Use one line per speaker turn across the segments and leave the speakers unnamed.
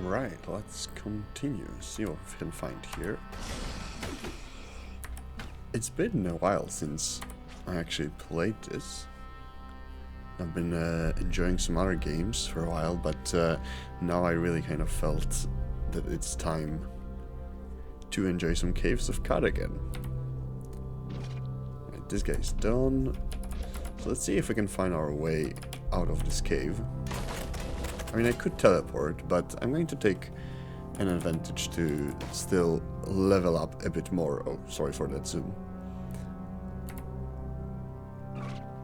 Right, let's continue. See what we can find here. It's been a while since I actually played this. I've been enjoying some other games for a while, but now I really kind of felt that it's time to enjoy some Caves of Cod again. Right, this guy's done. So let's see if we can find our way out of this cave. I mean, I could teleport, but I'm going to take an advantage to still level up a bit more. Oh, sorry for that zoom.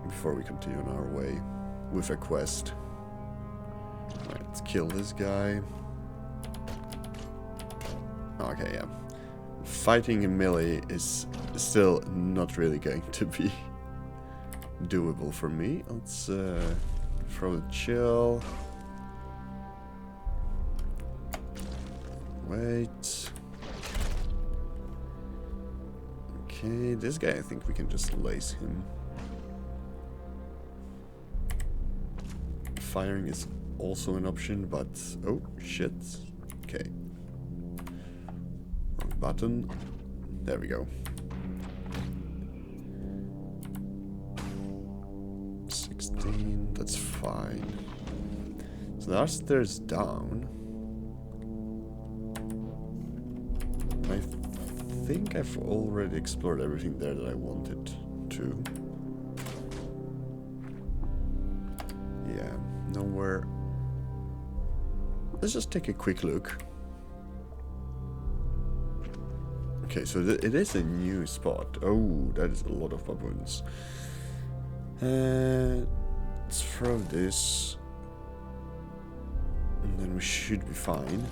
Before we continue on our way with a quest. Alright, let's kill this guy. Okay, yeah. Fighting in melee is still not really going to be doable for me. Let's throw the chill. Wait. Okay, this guy, I think we can just lace him. Firing is also an option, but... oh, shit. Okay. Wrong button. There we go. 16, that's fine. So the stairs down. I think I've already explored everything there that I wanted to. Yeah, nowhere. Let's just take a quick look. Okay, so it is a new spot. Oh, that is a lot of baboons. Let's throw this. And then we should be fine.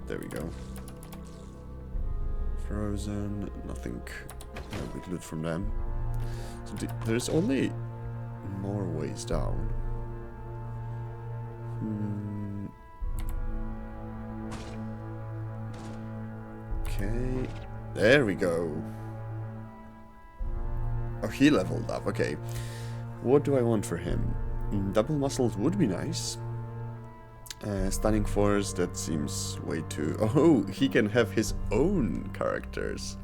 There we go. Frozen, nothing. No big loot from them. So there's only more ways down. Okay, there we go. Oh, he leveled up. Okay, what do I want for him? Double muscles would be nice. Stunning force, that seems way too... oh, he can have his own characters.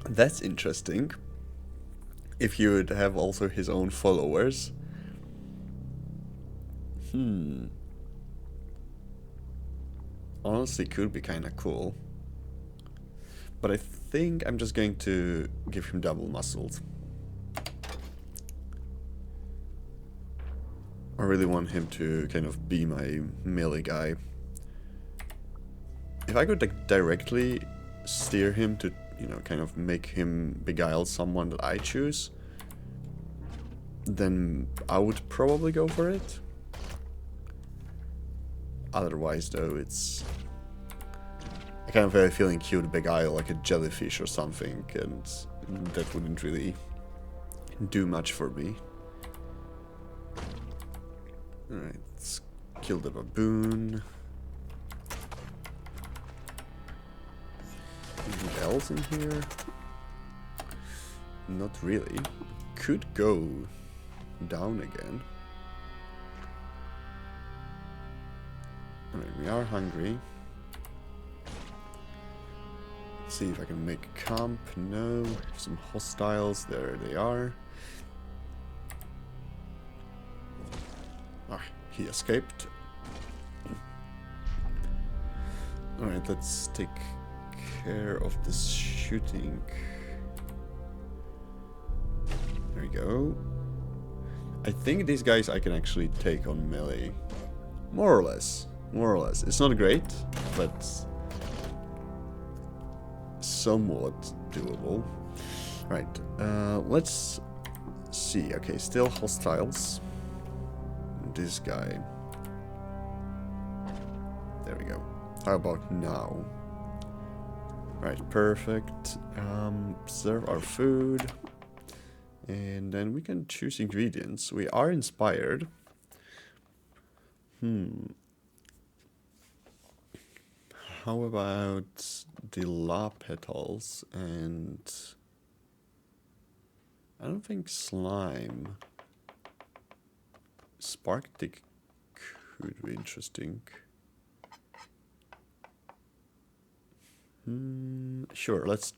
That's interesting. If he would have also his own followers. Honestly, could be kind of cool. But I think I'm just going to give him double muscles. I really want him to kind of be my melee guy. If I could like directly steer him to, you know, kind of make him beguile someone that I choose, then I would probably go for it. Otherwise, though, it's... I kind of have a feeling he would beguile like a jellyfish or something, and that wouldn't really do much for me. Alright, let's kill the baboon. Anything else in here? Not really. Could go down again. Alright, we are hungry. Let's see if I can make camp. No. Some hostiles. There they are. Ah, he escaped. Alright, let's take care of this shooting. There we go. I think these guys I can actually take on melee. More or less. More or less. It's not great, but somewhat doable. Right, let's see. Okay, still hostiles. This guy. There we go. How about now? Right, perfect. Serve our food. And then we can choose ingredients. We are inspired. How about the la petals and... I don't think slime Spark tick could be interesting. Sure, let's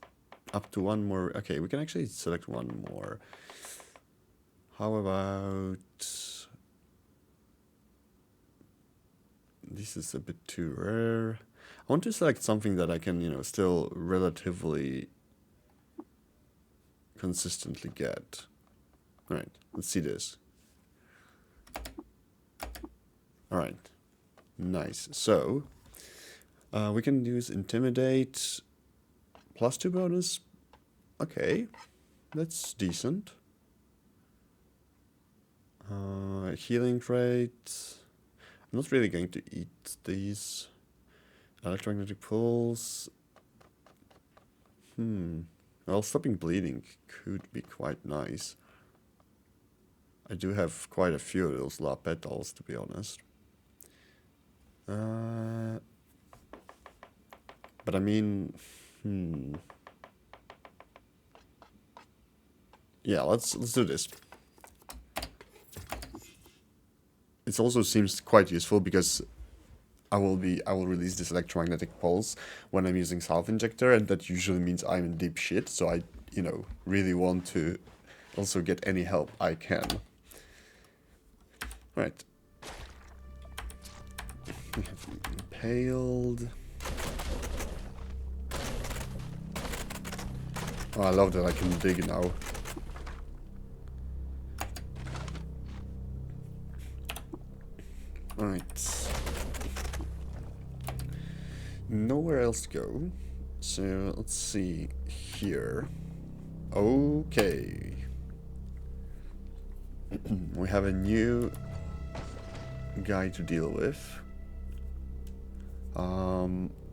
up to one more. Okay, we can actually select one more. How about... This is a bit too rare. I want to select something that I can, you know, still relatively consistently get. Alright, let's see this. Alright, nice. So, we can use Intimidate, +2 bonus. Okay, that's decent. Healing rate. I'm not really going to eat these. Electromagnetic pulse. Well, stopping bleeding could be quite nice. I do have quite a few of those La Petals, to be honest. But I mean, yeah, let's do this. It also seems quite useful because I will release this electromagnetic pulse when I'm using Self Injector, and that usually means I'm in deep shit, so I, you know, really want to also get any help I can. Right. We have impaled. Oh, I love that I can dig now. Alright. Nowhere else to go. So let's see here. Okay. We have a new guy to deal with.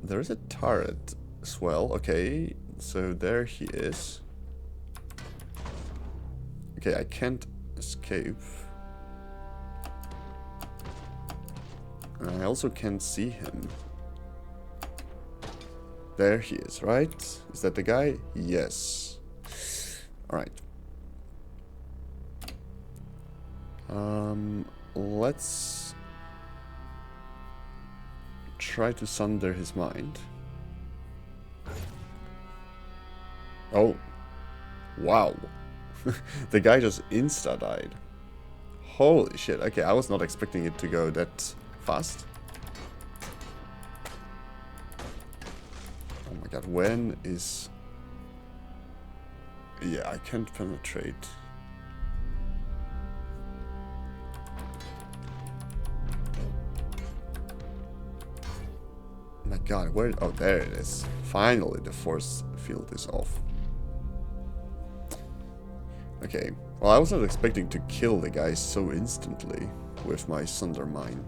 There is a turret as well. Okay, so there he is. Okay, I can't escape. I also can't see him. There he is, right? Is that the guy? Yes. Alright. Let's try to sunder his mind. Oh. Wow. The guy just insta-died. Holy shit. Okay, I was not expecting it to go that fast. Oh my god, when is... Yeah, I can't penetrate. My god, where... Oh, there it is. Finally, the force field is off. Okay. Well, I was not expecting to kill the guy so instantly with my Sunder Mine.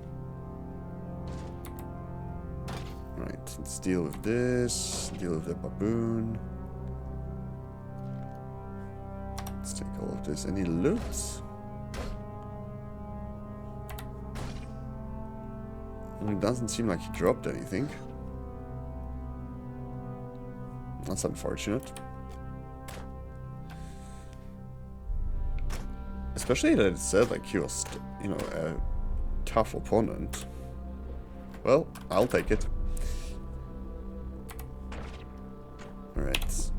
Right, let's deal with this. Deal with the baboon. Let's take all of this. Any loot? It doesn't seem like he dropped anything. That's unfortunate. Especially that it said like he was, you know, a tough opponent. Well, I'll take it. Alright.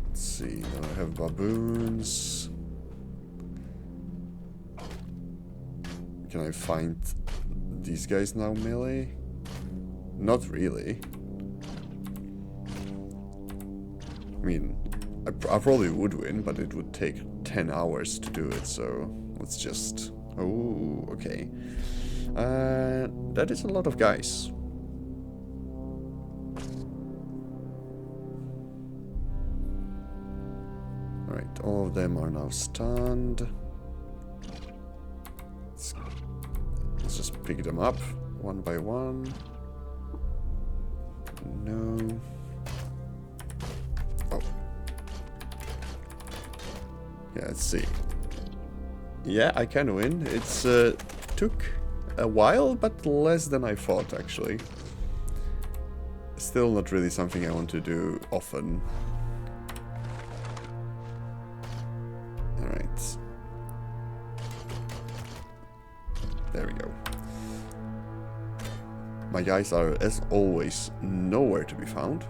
Let's see, now I have baboons. Can I find these guys now melee? Not really. I mean, I probably would win, but it would take 10 hours to do it, so let's just... Oh, okay. That is a lot of guys. Alright, all of them are now stunned. Let's just pick them up one by one. No. Oh. Yeah, let's see. Yeah, I can win. It's took a while, but less than I thought, actually. Still not really something I want to do often. Alright. There we go. My guys are, as always, nowhere to be found.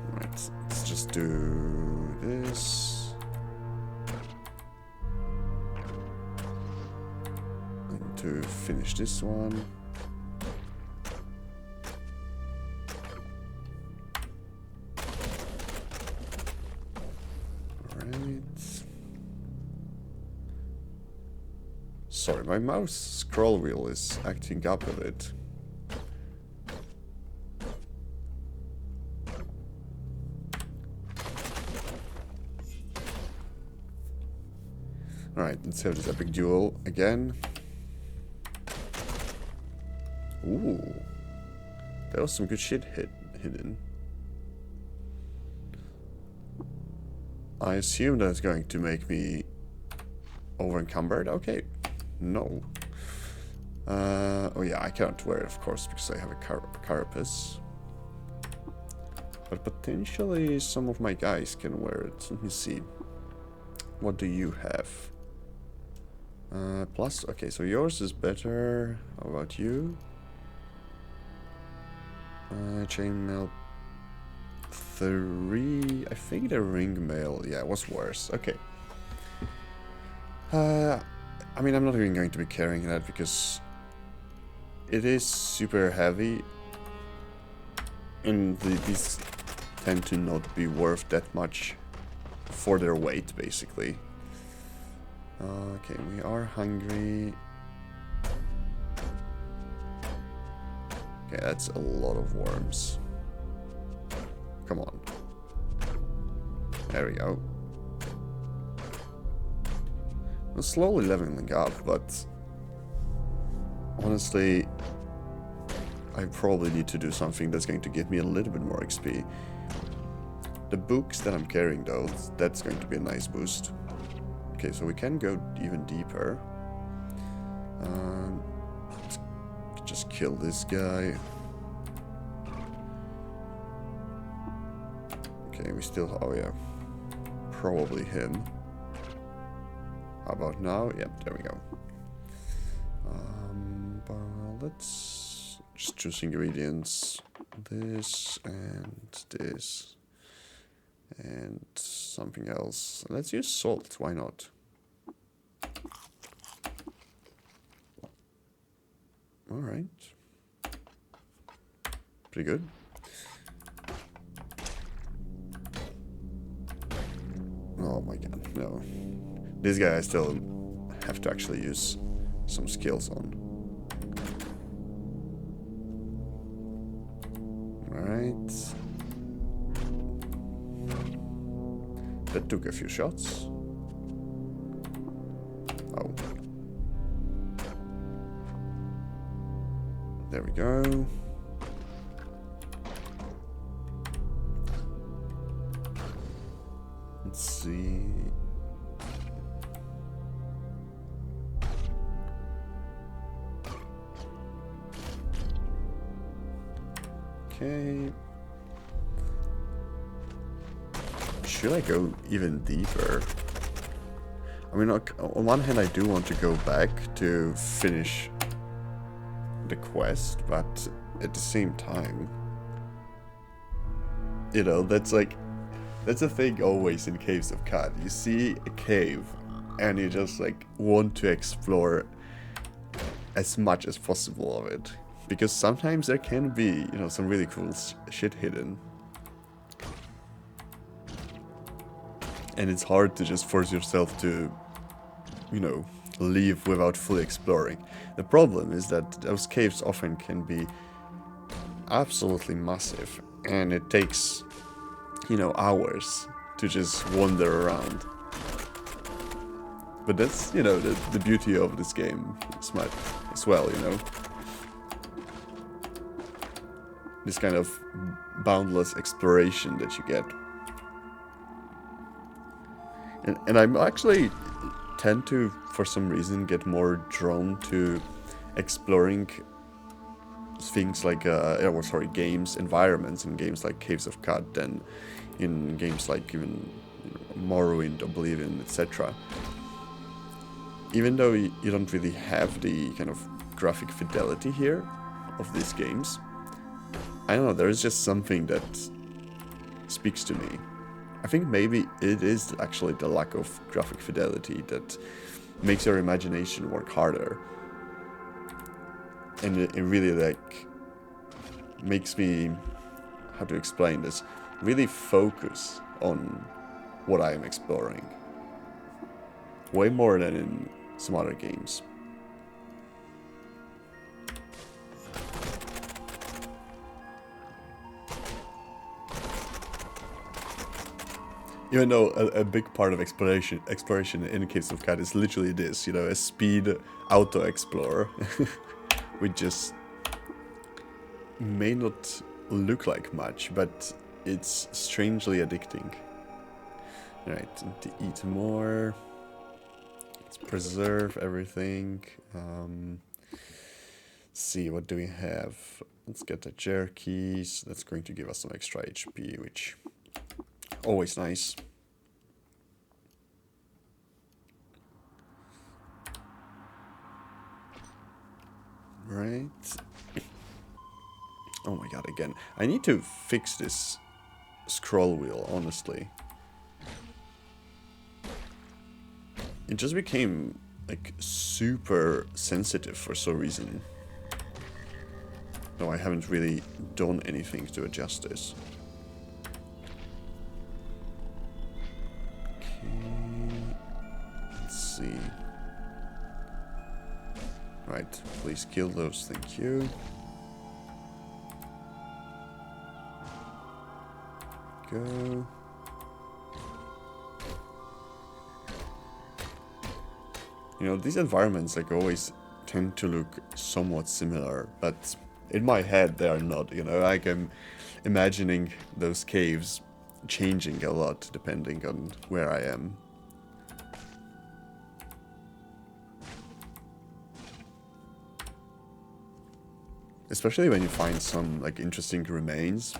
Right, let's just do this. And to finish this one. Sorry, my mouse scroll wheel is acting up a bit. Alright, let's have this epic duel again. Ooh. There was some good shit hidden. I assume that's going to make me over-encumbered. Okay. No. Oh yeah, I can't wear it, of course, because I have a carapace. But potentially some of my guys can wear it. Let me see. What do you have? Plus, okay, so yours is better. How about you? Chainmail 3. I think the ringmail, yeah, was worse. Okay. I mean, I'm not even going to be carrying that because it is super heavy, and these tend to not be worth that much for their weight, basically. Okay, we are hungry. Okay, that's a lot of worms. Come on. There we go. I'm slowly leveling up, but honestly, I probably need to do something that's going to give me a little bit more XP. The books that I'm carrying, though, that's going to be a nice boost. Okay, so we can go even deeper. Let's just kill this guy. Okay, we still... oh yeah. Probably him. How about now? Yep, there we go. But let's just choose ingredients. This and this. And something else. Let's use salt, why not? Alright. Pretty good. Oh my god, no. This guy I still have to actually use some skills on. Alright. That took a few shots. Oh. There we go. Let's see. Okay. Should I go even deeper? I mean, on one hand, I do want to go back to finish the quest, but at the same time, you know, that's a thing always in Caves of Cod. You see a cave, and you just like want to explore as much as possible of it. Because sometimes there can be, you know, some really cool shit hidden. And it's hard to just force yourself to, you know, leave without fully exploring. The problem is that those caves often can be absolutely massive. And it takes, you know, hours to just wander around. But that's, you know, the beauty of this game as well, you know. This kind of boundless exploration that you get. And I'm actually tend to, for some reason, get more drawn to exploring things like, games, environments in games like Caves of Cod than in games like even, you know, Morrowind, Oblivion, etc. even though you don't really have the kind of graphic fidelity here of these games, I don't know, there is just something that speaks to me. I think maybe it is actually the lack of graphic fidelity that makes your imagination work harder. And it really, like, makes me, how to explain this, really focus on what I am exploring. Way more than in some other games. Even though a big part of exploration in the Caves of Cat is literally this, you know, a speed auto-explorer, which just may not look like much, but it's strangely addicting. Alright, to eat more. Let's preserve everything. Let's see, what do we have? Let's get the jerkies. That's going to give us some extra HP, which always nice. Right. Oh my god, again. I need to fix this scroll wheel, honestly. It just became, like, super sensitive for some reason. No, I haven't really done anything to adjust this. Okay. Let's see. Right, please kill those, thank you. Go. You know, these environments, like, always tend to look somewhat similar, but in my head they are not, you know, like, I'm imagining those caves changing a lot depending on where I am. Especially when you find some, like, interesting remains.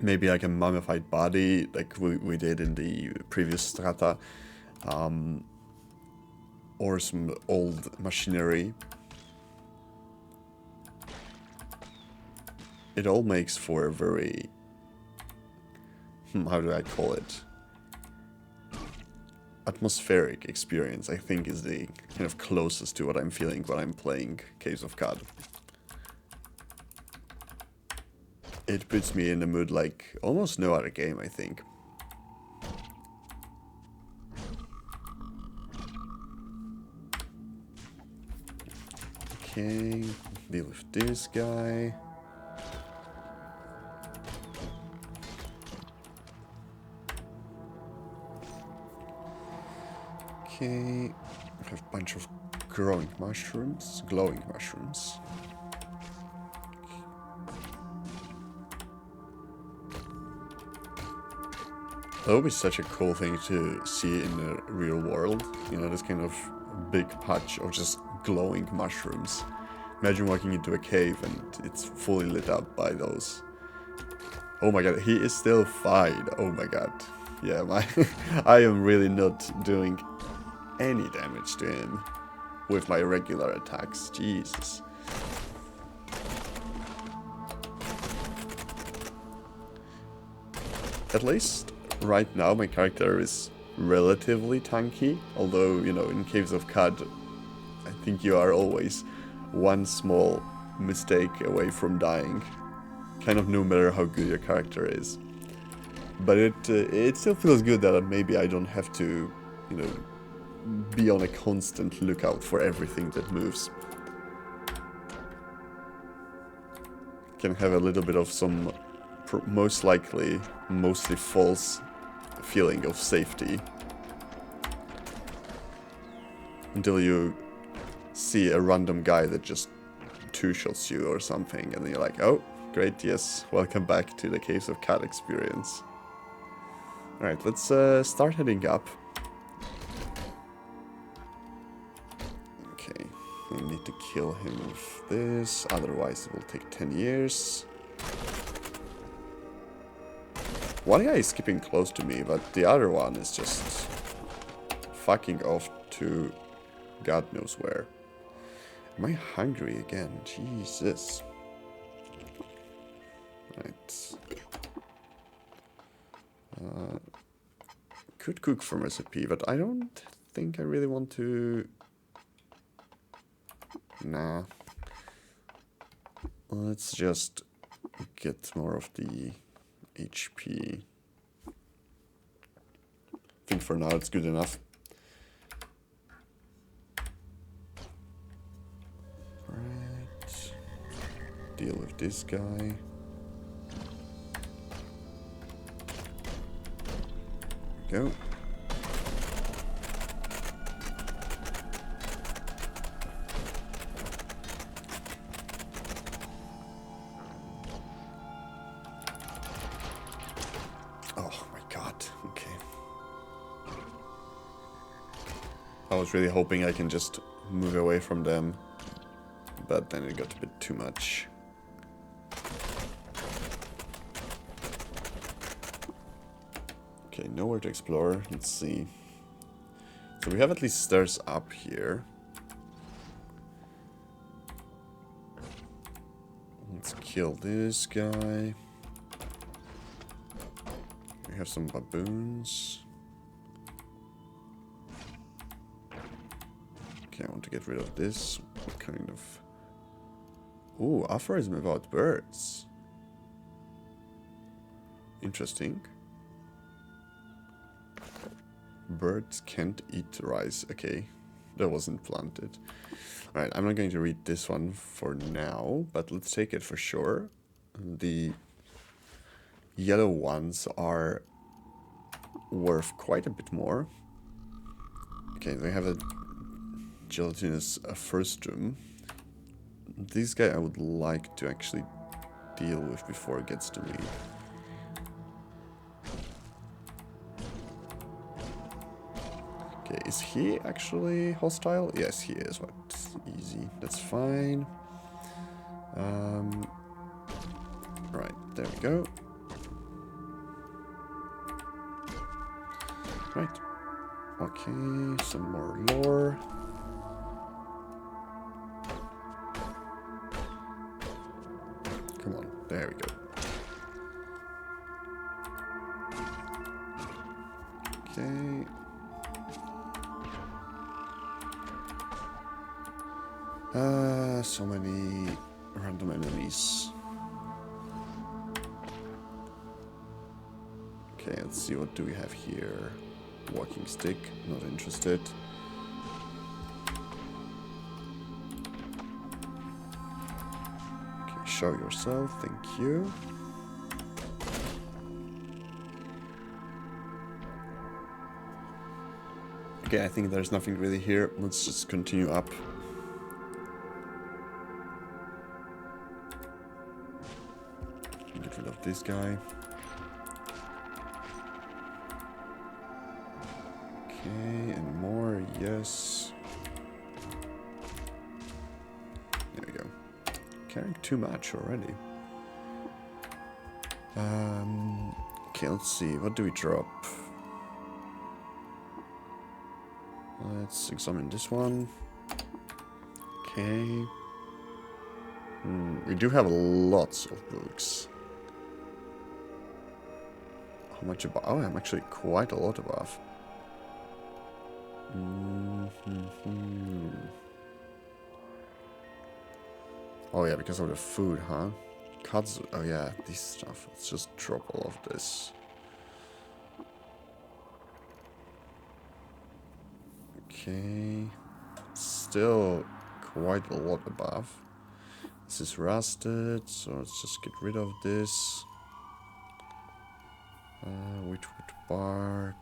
Maybe like a mummified body, like we did in the previous strata. Or some old machinery. It all makes for a very... how do I call it? Atmospheric experience, I think, is the kind of closest to what I'm feeling when I'm playing Caves of God. It puts me in a mood like almost no other game, I think. Okay, deal with this guy. Okay, I have a bunch of glowing mushrooms. That would be such a cool thing to see in the real world. You know, this kind of big patch of just glowing mushrooms. Imagine walking into a cave and it's fully lit up by those. Oh my god, he is still fine. Oh my god. Yeah, I am really not doing any damage to him with my regular attacks. Jesus. At least right now my character is relatively tanky, although, you know, in Caves of Cad, I think you are always one small mistake away from dying, kind of no matter how good your character is. But it still feels good that maybe I don't have to, you know, be on a constant lookout for everything that moves. Can have a little bit of some, most likely, mostly false feeling of safety. Until you see a random guy that just two-shots you or something, and then you're like, oh, great, yes, welcome back to the Caves of Cat experience. Alright, let's start heading up. Okay, I need to kill him with this, otherwise it will take 10 years. One guy is skipping close to me, but the other one is just fucking off to God knows where. Am I hungry again? Jesus. Right. Could cook from recipe, but I don't think I really want to... Nah. Let's just get more of the HP. I think for now it's good enough. Right. Deal with this guy. Go. Oh my god, okay. I was really hoping I can just move away from them, but then it got a bit too much. Okay, nowhere to explore. Let's see. So we have at least stairs up here. Let's kill this guy. We have some baboons. Okay, I want to get rid of this. What kind of... Ooh, aphorism about birds. Interesting. Birds can't eat rice. Okay, that wasn't planted. Alright, I'm not going to read this one for now, but let's take it for sure. The yellow ones are worth quite a bit more. Okay, they have a gelatinous frustum. This guy I would like to actually deal with before it gets to me. Okay, is he actually hostile? Yes, he is. What? Easy. That's fine. Right, there we go. Right. Okay, some more lore. Come on, there we go. Okay. So many random enemies. Okay, let's see, what do we have here? Walking stick, not interested. Okay, show yourself, thank you. Okay, I think there's nothing really here. Let's just continue up. Get rid of this guy. Okay, and more, yes. There we go. Carrying too much already. Okay, let's see. What do we drop? Let's examine this one. Okay. We do have lots of books. How much above? Oh, I'm actually quite a lot above. Oh yeah, because of the food, huh? Cuts. Oh yeah, this stuff. Let's just drop all of this. Okay. Still quite a lot above. This is rusted, so let's just get rid of this. Witchwood bark.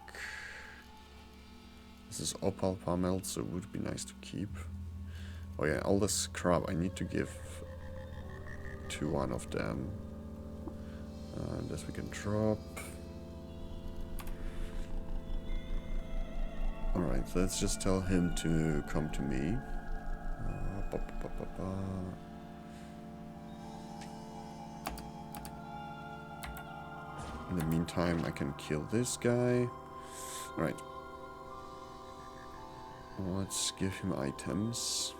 This is opal pommel, so it would be nice to keep. Oh yeah, all the scrap I need to give to one of them. This we can drop. Alright, so let's just tell him to come to me. In the meantime, I can kill this guy. Alright. Let's give him items.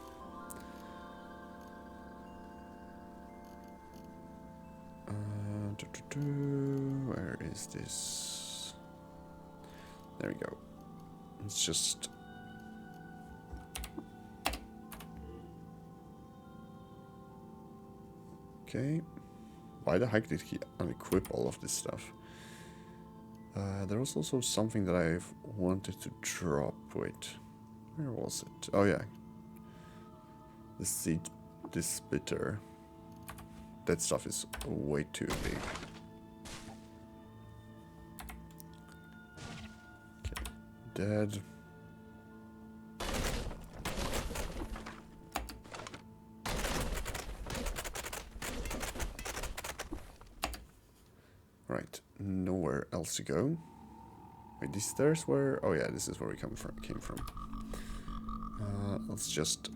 Where is this? There we go. It's just... Okay. Why the heck did he unequip all of this stuff? There was also something that I've wanted to drop. Wait. Where was it? Oh yeah. The seed splitter. That stuff is way too big. Okay. Dead. Right. Nowhere else to go. Wait, these stairs were... Oh yeah, this is where we came from. Let's just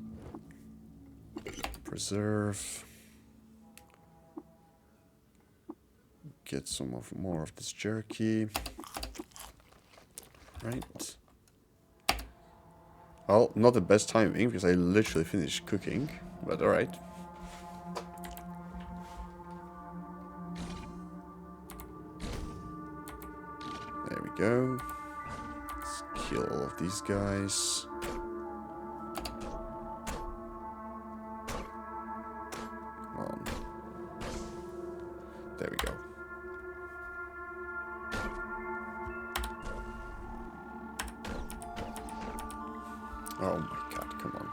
preserve. Get some more of this jerky. Right. Well, not the best timing because I literally finished cooking, but alright. There we go. Let's kill all of these guys. Come on. There we go. Oh my god, come on.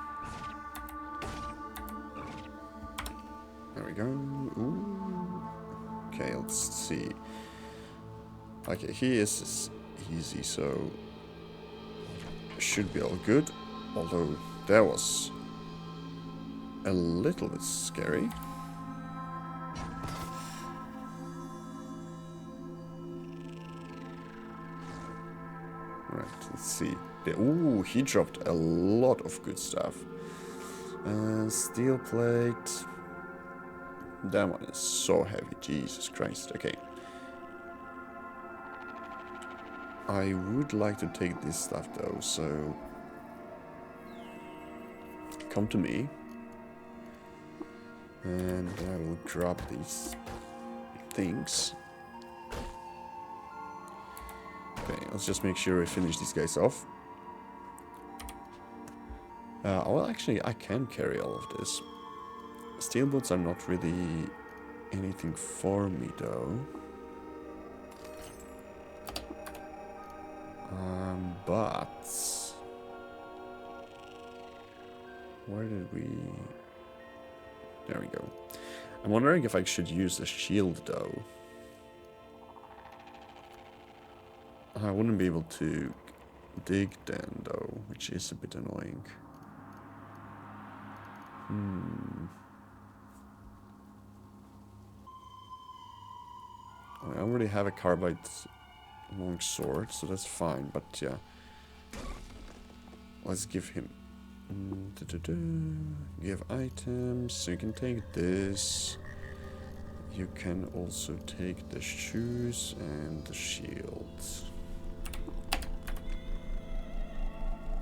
There we go. Ooh. Okay, let's see. Okay, he is easy, so should be all good. Although that was a little bit scary. Right, let's see. Ooh, he dropped a lot of good stuff. Steel plate. That one is so heavy. Jesus Christ. Okay. I would like to take this stuff though, so come to me. And I will drop these things. Okay, let's just make sure we finish these guys off. Well, actually, I can carry all of this. Steel boots are not really anything for me, though. But... Where did we... There we go. I'm wondering if I should use the shield, though. I wouldn't be able to dig then, though, which is a bit annoying. I already have a carbide long sword, so that's fine, but yeah. Let's give him... Give items, so you can take this. You can also take the shoes and the shield.